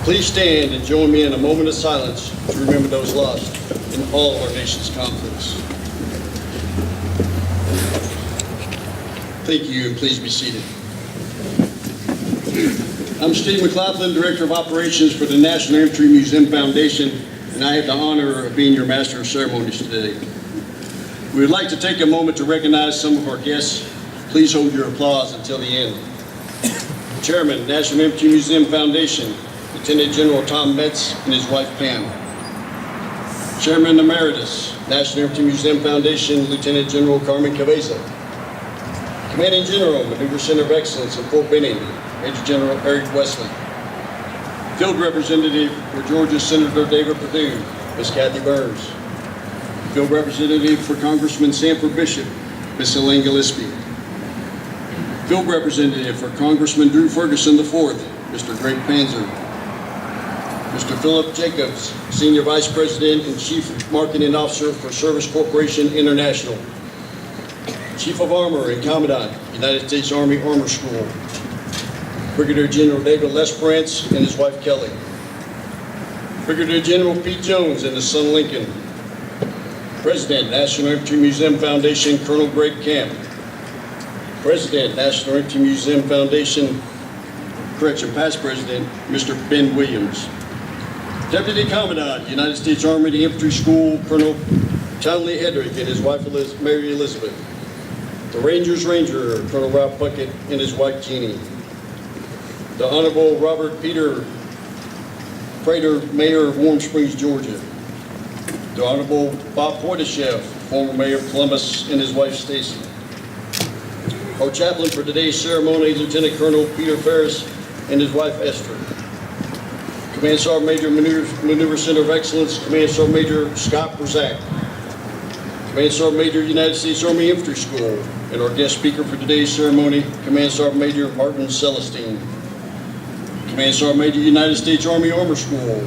Please stand and join me in a moment of silence to remember those lost in all of our nation's conflicts. Thank you, and please be seated. I'm Steve McLaughlin, Director of Operations for the National Infantry Museum Foundation, and I have the honor of being your Master of Ceremonies today. We would like to take a moment to recognize some of our guests. Please hold your applause until the end. Chairman, National Infantry Museum Foundation, Lieutenant General Tom Metz and his wife Pam. Chairman Emeritus, National Infantry Museum Foundation, Lieutenant General Carmen Cabeza. Commanding General, Maneuver Center of Excellence in Fort Benning, Major General Eric Wesley. Field Representative for Georgia, Senator David Perdue, Ms. Kathy Burns. Field Representative for Congressman Sanford Bishop, Ms. Elaine Gillespie. Field Representative for Congressman Drew Ferguson IV, Mr. Greg Panzer. Mr. Philip Jacobs, Senior Vice President and Chief Marketing Officer for Service Corporation International. Chief of Armor and Commandant, United States Army Armor School. Brigadier General David Lesperance and his wife Kelly. Brigadier General Pete Jones and his son Lincoln. President, National Infantry Museum Foundation, Colonel Greg Camp. President, National Infantry Museum Foundation, Past President, Mr. Ben Williams. Deputy Commandant, United States Army Infantry School, Colonel Townley Hedrick and his wife Mary Elizabeth. The Rangers Ranger, Colonel Ralph Puckett and his wife Jeannie. The Honorable Robert Peter Prater, Mayor of Warm Springs, Georgia. The Honorable Bob Poitashev, former Mayor of Columbus and his wife Stacy. Our chaplain for today's ceremony, Lieutenant Colonel Peter Ferris and his wife Esther. Command Sergeant Major Maneuver Center of Excellence, Command Sergeant Major Scott Brzak. Command Sergeant Major United States Army Infantry School, and our guest speaker for today's ceremony, Command Sergeant Major Martin Celestine. Command Sergeant Major United States Army Armor School,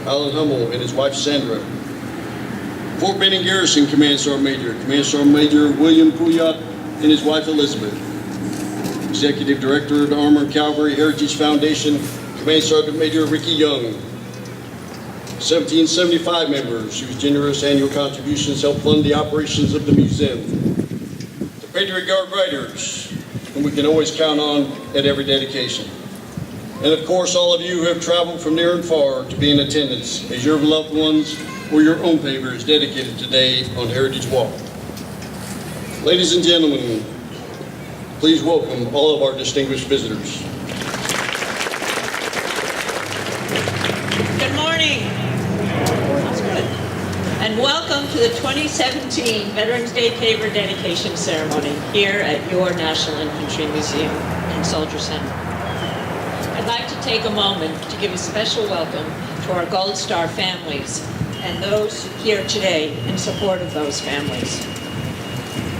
Alan Hummel and his wife Sandra. Fort Benning Garrison Command Sergeant Major William Pouillat and his wife Elizabeth. Executive Director of the Armor and Cavalry Heritage Foundation, Command Sergeant Major Ricky Young. 1775 members whose generous annual contributions help fund the operations of the museum. The Patriot Guard Riders, whom we can always count on at every dedication. And of course, all of you who have traveled from near and far to be in attendance as your loved ones or your own paver is dedicated today on Heritage Walk. Ladies and gentlemen, please welcome all of our distinguished visitors. Good morning. And welcome to the 2017 Veterans Day Paver Dedication Ceremony here at your National Infantry Museum and Soldier Center. I'd like to take a moment to give a special welcome to our Gold Star families and those here today in support of those families.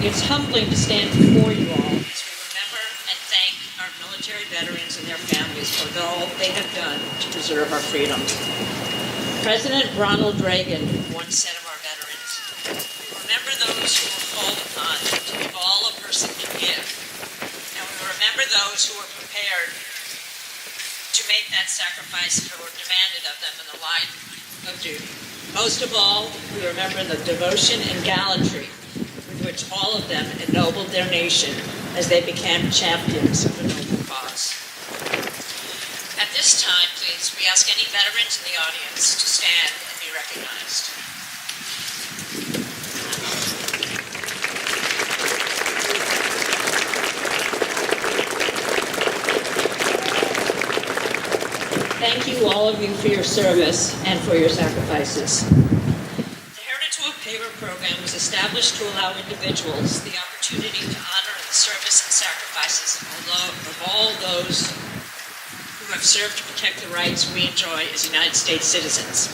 It's humbling to stand before you all as we remember and thank our military veterans and their families for all they have done to preserve our freedoms. President Ronald Reagan once said of our veterans, "We remember those who were called upon to give all a person can give, and we remember those who were prepared to make that sacrifice that were demanded of them in the line of duty. Most of all, we remember the devotion and gallantry with which all of them ennobled their nation as they became champions of a noble cause." At this time, please, we ask any veterans in the audience to stand and be recognized. Thank you, all of you, for your service and for your sacrifices. The Heritage Walk Paver program was established to allow individuals the opportunity to honor the service and sacrifices of all those who have served to protect the rights we enjoy as United States citizens.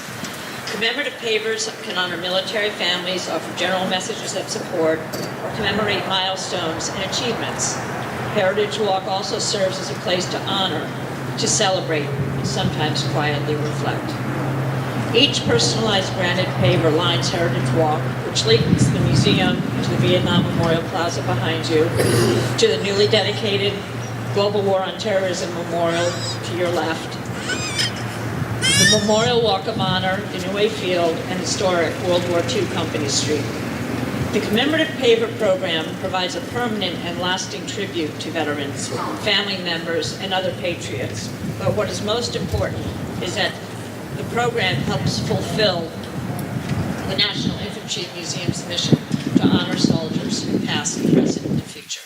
Commemorative pavers can honor military families, offer general messages of support, or commemorate milestones and achievements. Heritage Walk also serves as a place to honor, to celebrate, and sometimes quietly reflect. Each personalized granite paver lines Heritage Walk, which links the museum to the Vietnam Memorial Plaza behind you, to the newly dedicated Global War on Terrorism Memorial to your left, the Memorial Walk of Honor in New Way Field, and historic World War II Company Street. The commemorative Paver program provides a permanent and lasting tribute to veterans, family members, and other patriots. But what is most important is that the program helps fulfill the National Infantry Museum's mission to honor soldiers, past, present, and future.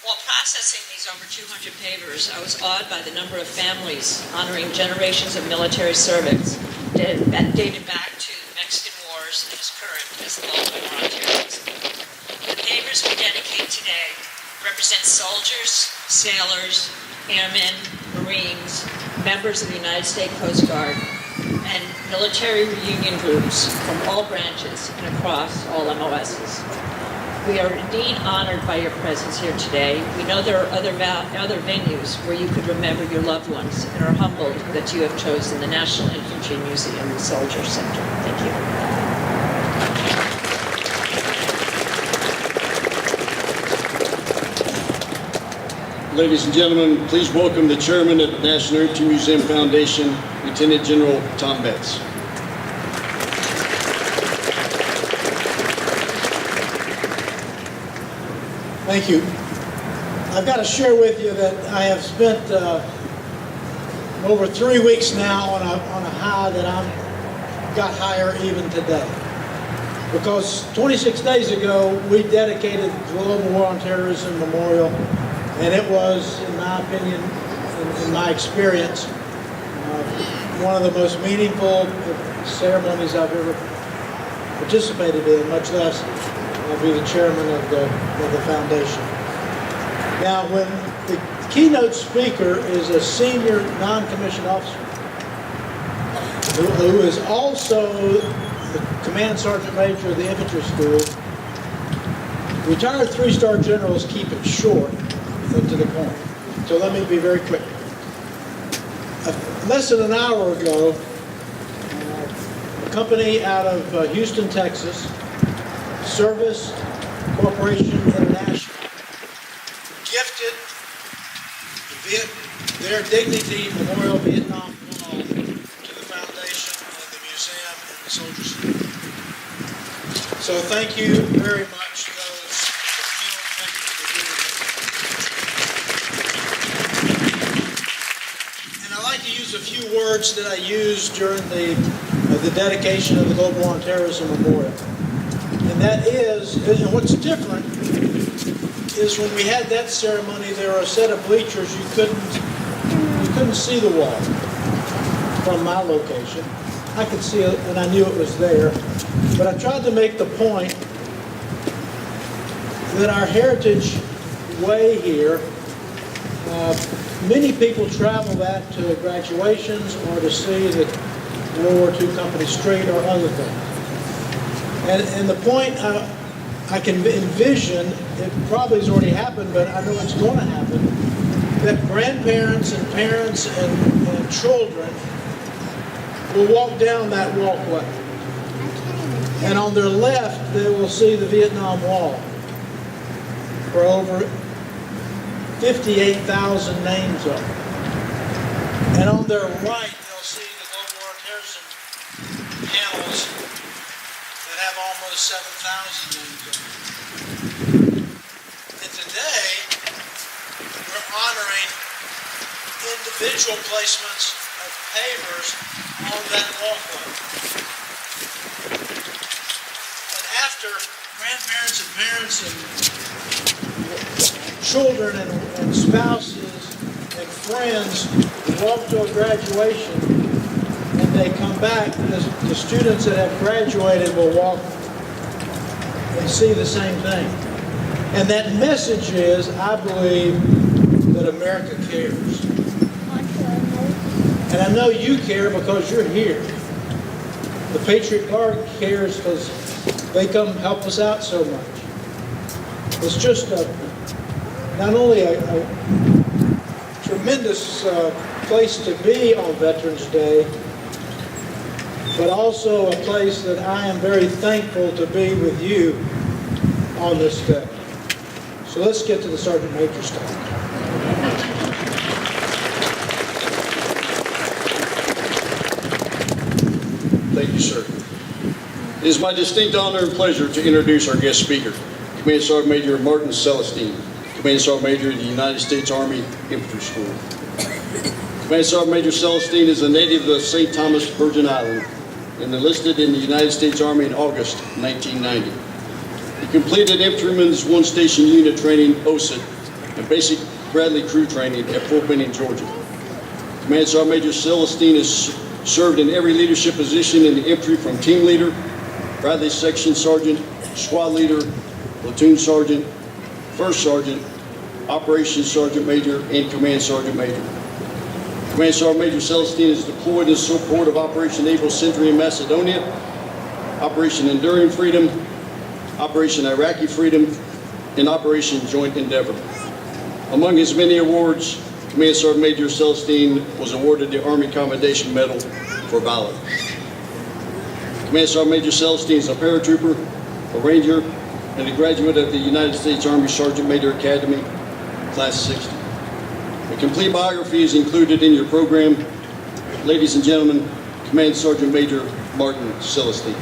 While processing these over 200 pavers, I was awed by the number of families honoring generations of military service that dated back to the Mexican Wars and as current as the Gulf War on terrorism. The pavers we dedicate today represent soldiers, sailors, airmen, Marines, members of the United States Coast Guard, and military reunion groups from all branches and across all MOSs. We are indeed honored by your presence here today. We know there are other venues where you could remember your loved ones and are humbled that you have chosen the National Infantry Museum and Soldier Center. Thank you. Ladies and gentlemen, please welcome the chairman of the National Infantry Museum Foundation, Lieutenant General Tom Betts. Thank you. I've got to share with you that I have spent over 3 weeks now on a high that got higher even today. Because 26 days ago, we dedicated the Global War on Terrorism Memorial, and it was, in my opinion, in my experience, one of the most meaningful ceremonies I've ever participated in, much less I'll be the chairman of the foundation. Now, when the keynote speaker is a senior non-commissioned officer who is also the command sergeant major of the infantry school, retired 3-star generals keep it short and to the point. So let me be very quick. Less than an hour ago, a company out of Houston, Texas, Service Corporation International, gifted their Dignity Memorial Vietnam Wall to the foundation and the museum and the Soldier Center. So thank you very much to those who and I'd like to use a few words that I used during the dedication of the Global War on Terrorism Memorial. And that is, and what's different is when we had that ceremony, there were a set of bleachers you couldn't see the wall from my location. I could see it, and I knew it was there. But I tried to make the point that our heritage way here, many people travel that to graduations or to see the World War II Company Street or other things. And the point I can envision, it probably has already happened, but I know it's going to happen, that grandparents and parents and children will walk down that walkway. And on their left, they will see the Vietnam Wall, where over 58,000 names are. And on their right, they'll see the Global War on Terrorism panels that have almost 7,000 names on them. And today, we're honoring individual placements of pavers on that walkway. And after grandparents and parents and children and spouses and friends walk to a graduation, and they come back, the students that have graduated will walk and see the same thing. And that message is, I believe, that America cares. And I know you care because you're here. The Patriot Guard cares because they come help us out so much. It's just not only a tremendous place to be on Veterans Day, but also a place that I am very thankful to be with you on this day. So let's get to the Sergeant Major stuff. It is my distinct honor and pleasure to introduce our guest speaker, Command Sergeant Major Martin Celestine, Command Sergeant Major of the United States Army Infantry School. Command Sergeant Major Celestine is a native of St. Thomas, Virgin Island, and enlisted in the United States Army in August 1990. He completed Infantryman's One Station Unit Training, OSIT, and Basic Bradley Crew Training at Fort Benning, Georgia. Command Sergeant Major Celestine has served in every leadership position in the infantry, from team leader, Bradley Section Sergeant, Squad Leader, Platoon Sergeant, First Sergeant, Operations Sergeant Major, and Command Sergeant Major. Command Sergeant Major Celestine is deployed in support of Operation Able Century in Macedonia, Operation Enduring Freedom, Operation Iraqi Freedom, and Operation Joint Endeavor. Among his many awards, Command Sergeant Major Celestine was awarded the Army Commendation Medal for Valor. Command Sergeant Major Celestine is a paratrooper, a ranger, and a graduate of the United States Army Sergeant Major Academy, Class 60. A complete biography is included in your program. Ladies and gentlemen, Command Sergeant Major Martin Celestine.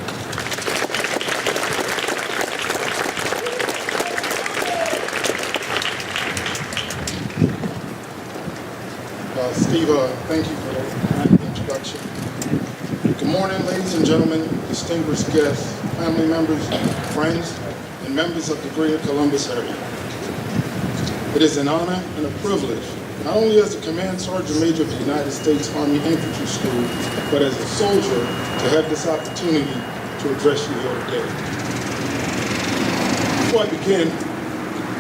Steve, thank you for that introduction. Good morning, ladies and gentlemen, distinguished guests, family members, friends, and members of the Greater Columbus area. It is an honor and a privilege, not only as the Command Sergeant Major of the United States Army Infantry School, but as a soldier, to have this opportunity to address you here today. Before I begin,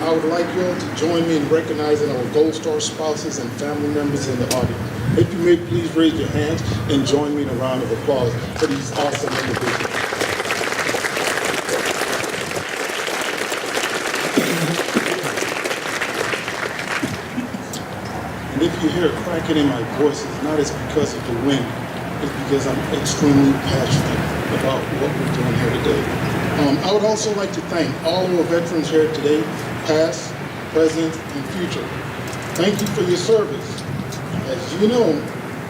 I would like you all to join me in recognizing our Gold Star spouses and family members in the audience. If you may, please raise your hands and join me in a round of applause for these awesome individuals. And if you hear a cracking in my voice, it's not as because of the wind, it's because I'm extremely passionate about what we're doing here today. I would also like to thank all of our veterans here today, past, present, and future. Thank you for your service. As you know,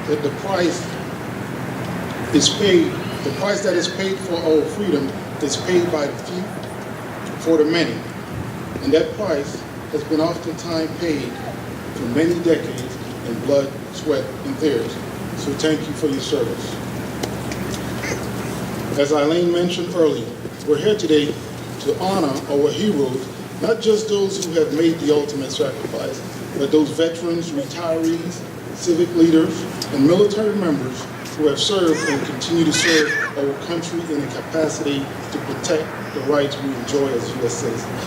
that the price that is paid for our freedom is paid by the few for the many. And that price has been oftentimes paid for many decades in blood, sweat, and tears. So thank you for your service. As Ilene mentioned earlier, we're here today to honor our heroes, not just those who have made the ultimate sacrifice, but those veterans, retirees, civic leaders, and military members who have served and continue to serve our country in a capacity to protect the rights we enjoy as U.S. citizens.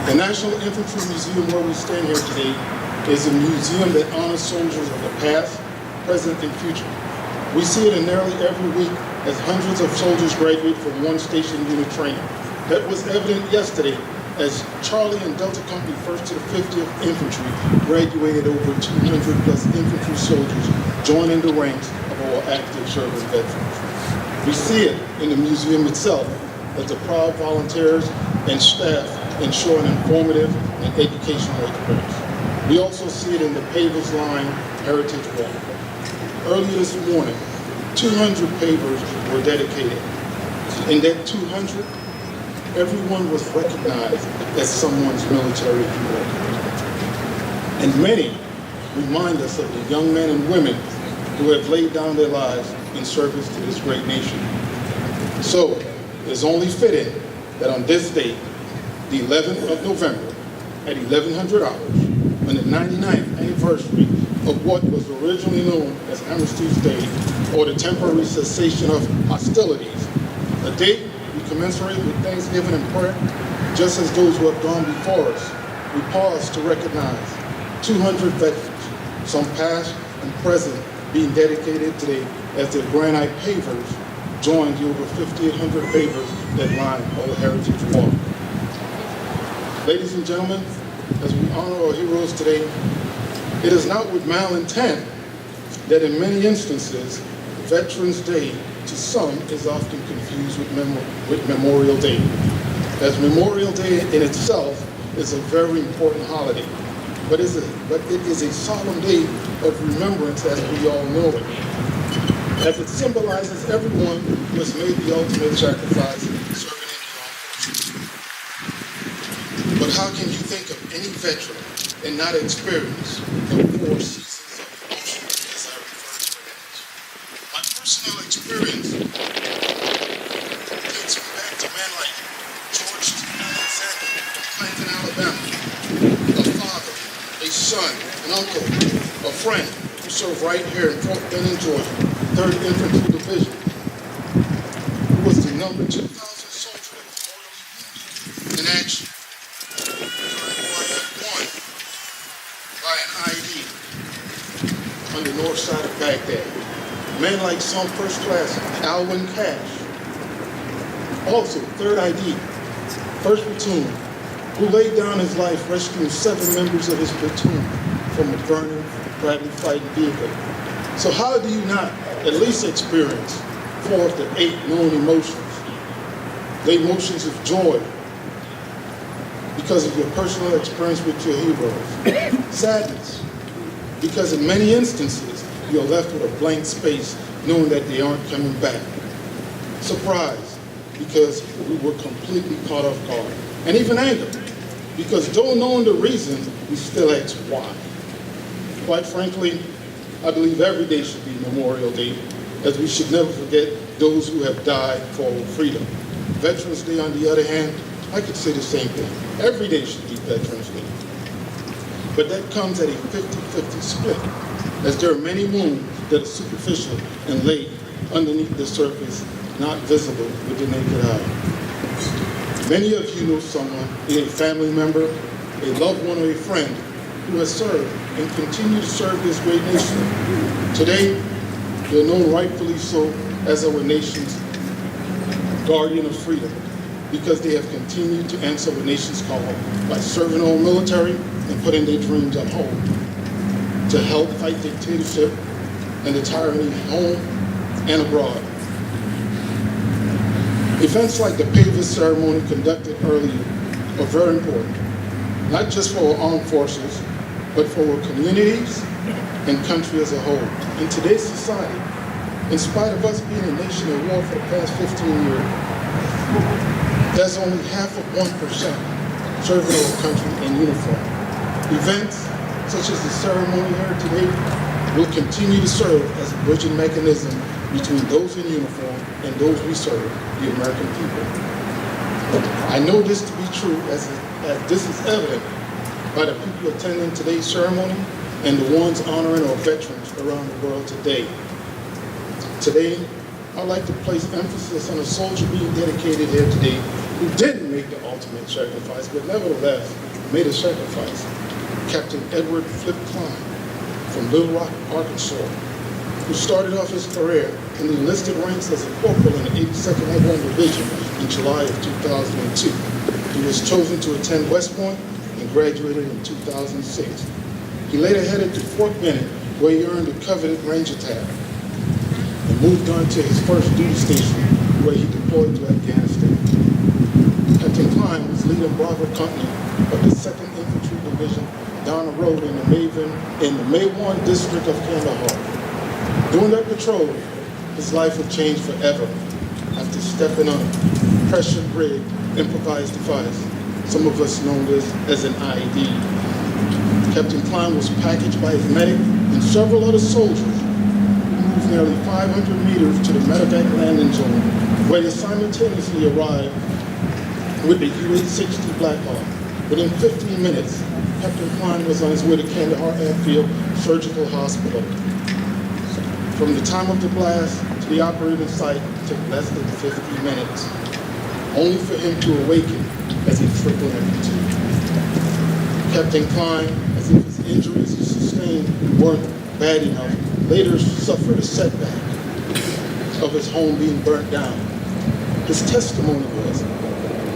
The National Infantry Museum, where we stand here today, is a museum that honors soldiers of the past, present, and future. We see it in nearly every week as hundreds of soldiers graduate from One Station Unit Training. That was evident yesterday as Charlie and Delta Company 1st to the 50th Infantry graduated over 200 plus infantry soldiers joining the ranks of our active service veterans. We see it in the museum itself as the proud volunteers and staff ensure an informative and educational experience. We also see it in the Pavers line Heritage Walk. Earlier this morning, 200 pavers were dedicated. In that 200, everyone was recognized as someone's military hero. And many remind us of the young men and women who have laid down their lives in service to this great nation. So, it is only fitting that on this date, the 11th of November, at 1100 hours, on the 99th anniversary of what was originally known as Armistice Day, or the temporary cessation of hostilities, a date we commensurate with Thanksgiving and prayer, just as those who have gone before us. We pause to recognize 200 veterans, some past and present, being dedicated today as their granite pavers join the over 5,800 pavers that line our Heritage Walk. Ladies and gentlemen, as we honor our heroes today, it is not with malintent that in many instances, Veterans Day to some is often confused with Memorial Day. As Memorial Day in itself is a very important holiday, but it is a solemn day of remembrance as we all know it. as it symbolizes everyone who has made the ultimate sacrifice serving in the armed forces. But how can you think of any veteran and not experience the 4 seasons of emotion, as I refer to it as? My personal experience takes me back to men like George T. Alexander from Clanton, Alabama, a father, a son, an uncle, a friend who served right here in Fort Benning, Georgia, 3rd Infantry Division, who was the number 2,000 soldier that was mortally wounded in action during YF-1 by an ID on the north side of Baghdad. Men like some first class Alwyn Cash, also 3rd ID, 1st Platoon, who laid down his life rescuing 7 members of his platoon from a burning Bradley fighting vehicle. So how do you not at least experience 4 of the 8 known emotions? The emotions of joy because of your personal experience with your heroes. Sadness because in many instances you're left with a blank space knowing that they aren't coming back. Surprise because we were completely caught off guard. And even anger because though knowing the reason, we still ask why. Quite frankly, I believe every day should be Memorial Day, as we should never forget those who have died for our freedom. Veterans Day, on the other hand, I could say the same thing. Every day should be Veterans Day. But that comes at a 50-50 split, as there are many wounds that are superficial and laid underneath the surface, not visible with the naked eye. Many of you know someone, a family member, a loved one, or a friend who has served and continue to serve this great nation. Today, they're known rightfully so as our nation's guardian of freedom because they have continued to answer our nation's call by serving our military and putting their dreams on hold to help fight dictatorship and the tyranny home and abroad. Events like the Paver ceremony conducted earlier are very important, not just for our armed forces, but for our communities and country as a whole. In today's society, in spite of us being a nation at war for the past 15 years, there's only half of 1% serving our country in uniform. Events such as the ceremony here today will continue to serve as a bridging mechanism between those in uniform and those we serve, the American people. I know this to be true as this is evident by the people attending today's ceremony and the ones honoring our veterans around the world today. Today, I'd like to place emphasis on a soldier being dedicated here today who didn't make the ultimate sacrifice, but nevertheless made a sacrifice. Captain Edward Flip Klein from Little Rock, Arkansas, who started off his career in the enlisted ranks as a corporal in the 82nd Airborne Division in July of 2002. He was chosen to attend West Point and graduated in 2006. He later headed to Fort Benning, where he earned the coveted Ranger tab, and moved on to his first duty station, where he deployed to Afghanistan. Captain Klein was leading Bravo Company of the 2nd Infantry Division down the road in the Maywan district of Kandahar. During that patrol, his life would change forever after stepping on a pressure-rigged improvised device. Some of us know this as an IED. Captain Klein was packaged by his medic and several other soldiers who moved nearly 500 meters to the medevac landing zone, where they simultaneously arrived with the UH-60 Black Hawk. Within 15 minutes, Captain Klein was on his way to Kandahar Airfield Surgical Hospital. From the time of the blast to the operating site took less than 50 minutes, only for him to awaken as he tripled empty. Captain Klein, as if his injuries he sustained weren't bad enough, later suffered a setback of his home being burnt down. His testimony was,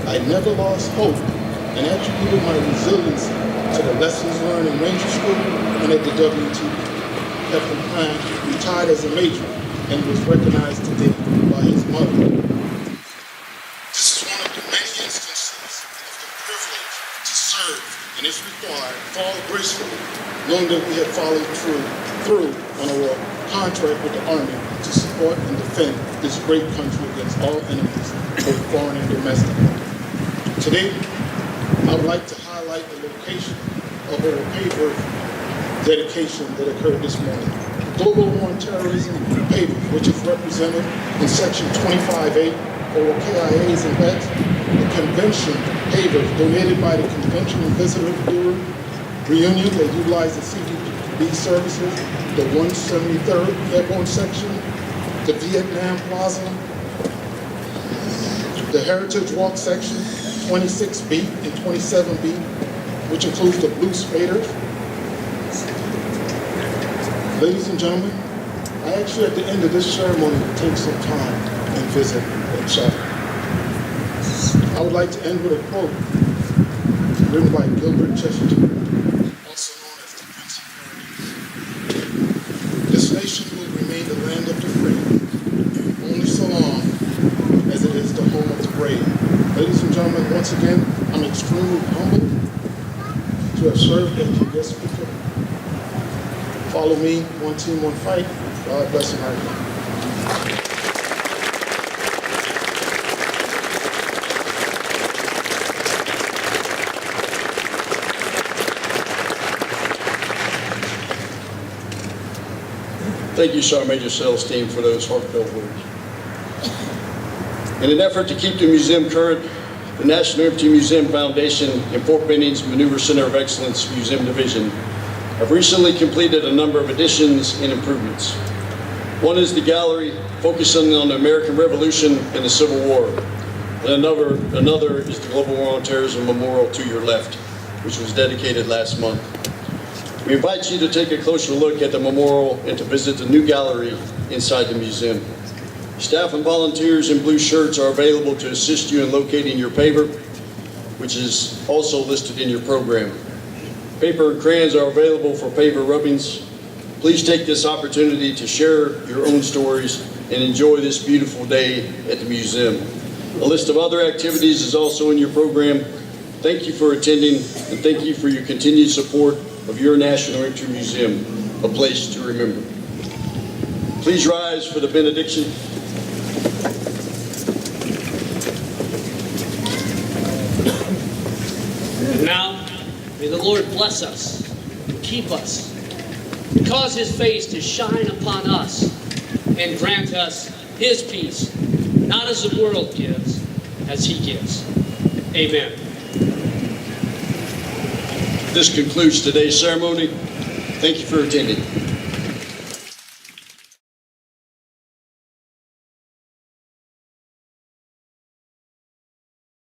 "I never lost hope and attributed my resilience to the lessons learned in Ranger School and at the WTB. Captain Klein retired as a major and was recognized today by his mother. This is one of the many instances of the privilege to serve, and if required, fall gracefully, knowing that we have followed through on our contract with the Army to support and defend this great country against all enemies, both foreign and domestic. Today, I would like to highlight the location of our Paver dedication that occurred this morning. Global War on Terrorism, Paver, which is represented in Section 25A or KIAs and vets, the convention Paver donated by the Convention and Visitor Bureau Reunion that utilized the CBB services, the 173rd Airborne Section, the Vietnam Plaza, the Heritage Walk Section, 26B and 27B, which includes the Blue Spaders. Ladies and gentlemen, I ask you at the end of this ceremony to take some time and visit and chat. I would like to end with a quote written by Gilbert Chesterton, also known as the Prince of Paradise. This nation will remain the land of the free, only so long as it is the home of the brave. Ladies and gentlemen, once again, I'm extremely humbled to have served as your guest speaker. Follow me, one team, one fight. God bless America. Thank you, Sergeant Major Celestine, for those heartfelt words. In an effort to keep the museum current, the National Infantry Museum Foundation and Fort Benning's Maneuver Center of Excellence Museum Division have recently completed a number of additions and improvements. One is the gallery focusing on the American Revolution and the Civil War. And another is the Global War on Terrorism Memorial to your left, which was dedicated last month. We invite you to take a closer look at the memorial and to visit the new gallery inside the museum. Staff and volunteers in blue shirts are available to assist you in locating your paver, which is also listed in your program. Paper and crayons are available for paver rubbings. Please take this opportunity to share your own stories and enjoy this beautiful day at the museum. A list of other activities is also in your program. Thank you for attending, and thank you for your continued support of your National Infantry Museum, a place to remember. Please rise for the benediction. Now, may the Lord bless us, keep us, and cause his face to shine upon us, and grant us his peace, not as the world gives, as he gives. Amen. This concludes today's ceremony. Thank you for attending.